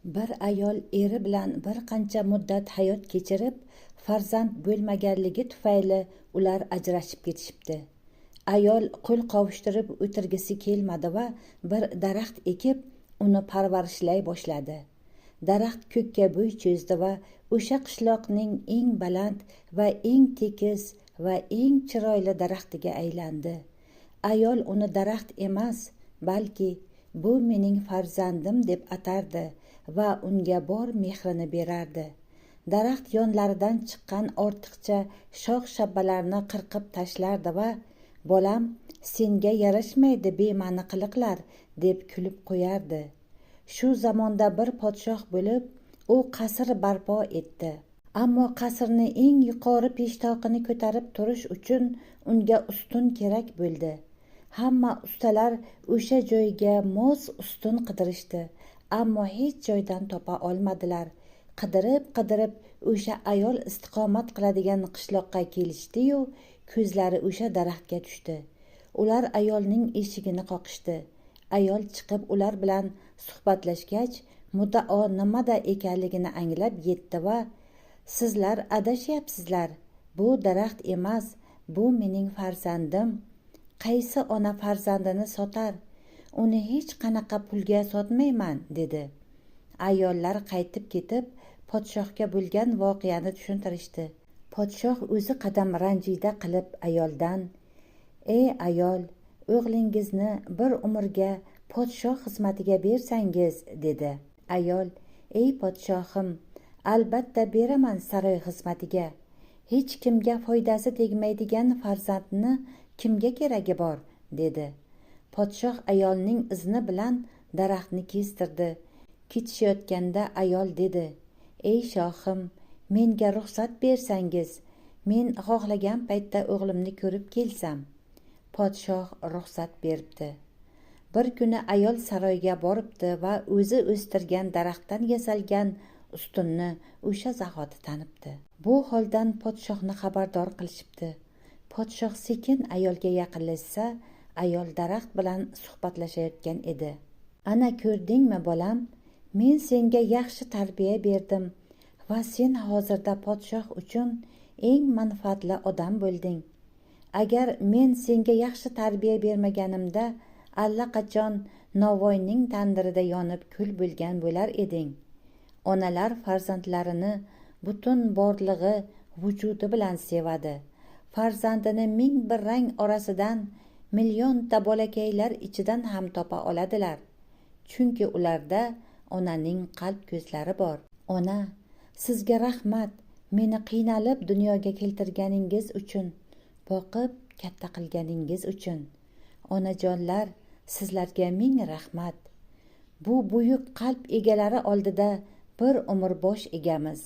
Bir ayol eri bilan bir qancha muddat hayot kechirib, farzand bo'lmaganligi tufayli ular ajrashib ketishibdi. Ayol qo'l qovushtirib o'tirgisi kelmadi va bir daraxt ekib, uni parvarishlay boshladi. Daraxt ko'kka bo'y cho'zdi va o'sha qishloqning eng baland va eng tekis va eng chiroyli daraxtiga aylandi. Ayol uni daraxt emas, balki bu mening farzandim deb atardi va unga bor mehrini berardi. Daraxt yonlaridan chiqqan ortiqcha shox-shabbalarni qirqib tashlardi va bolam, senga yarashmaydi bema'ni qiliqlar deb kulib qo'yardi. Shu zamonda bir podshoh bo'lib, u qasr barpo etdi. Ammo qasrni eng yuqori peshtoqini ko'tarib turish uchun unga ustun kerak bo'ldi. Hamma ustalar o'sha joyga mos ustun qidirishdi, ammo hech joydan topa olmadilar. Qidirib o'sha ayol istiqomat qiladigan qishloqqa kelishdi-yu, ko'zlari o'sha daraxtga tushdi. Ular ayolning eshigini qoqishdi. Ayol chiqib ular bilan suhbatlashgach, muddao nimada ekanligini anglab yetdi va sizlar adashyapsizlar. Bu daraxt emas, bu mening farzandim. Qaysi ona farzandini sotar? Uni hech qanaqa pulga sotmayman, dedi. Ayollar qaytib ketib, podshohga bo'lgan voqeani tushuntirishdi. Podshoh o'zi qadam ranjida qilib ayoldan: "Ey ayol, o'g'lingizni bir umrga podshoh xizmatiga bersangiz", dedi. Ayol: "Ey podshohim, albatta beraman saroy xizmatiga. Hech kimga foydasi tegmaydigan farzandni kimga keragi bor", dedi. Podshoh ayolning izni bilan daraxtni kestirdi. Ketishayotganda ayol dedi: "Ey shohim, menga ruxsat bersangiz, men xohlagan paytda o'g'limni ko'rib kelsam." Podshoh ruxsat beribdi. Bir kuni ayol saroyga boribdi va o'zi o'stirgan daraxtdan yasalgan ustunni o'sha zahoti tanibdi. Bu holdan podshohni xabardor qilishibdi. Podshoh sekin ayolga yaqinlashsa, ayol daraxt bilan suhbatlashayotgan edi. "Ana ko'rdingmi bolam, men senga yaxshi tarbiya berdim va sen hozirda podshoh uchun eng manfaatli odam bo'lding. Agar men senga yaxshi tarbiya bermaganimda, allaqachon Navoiyning tandirida yonib kul bo'lgan bo'lar eding." Onalar farzandlarini butun borlig'i, vujudi bilan sevadi. Farzandini ming bir rang orasidan, millionta bolakaylar ichidan ham topa oladilar. Chunki ularda onaning qalb ko'zlari bor. Ona, sizga rahmat, meni qiynalib dunyoga keltirganingiz uchun, boqib katta qilganingiz uchun. Onajonlar, sizlarga ming rahmat. Bu buyuk qalb egalari oldida bir umr bosh egamiz.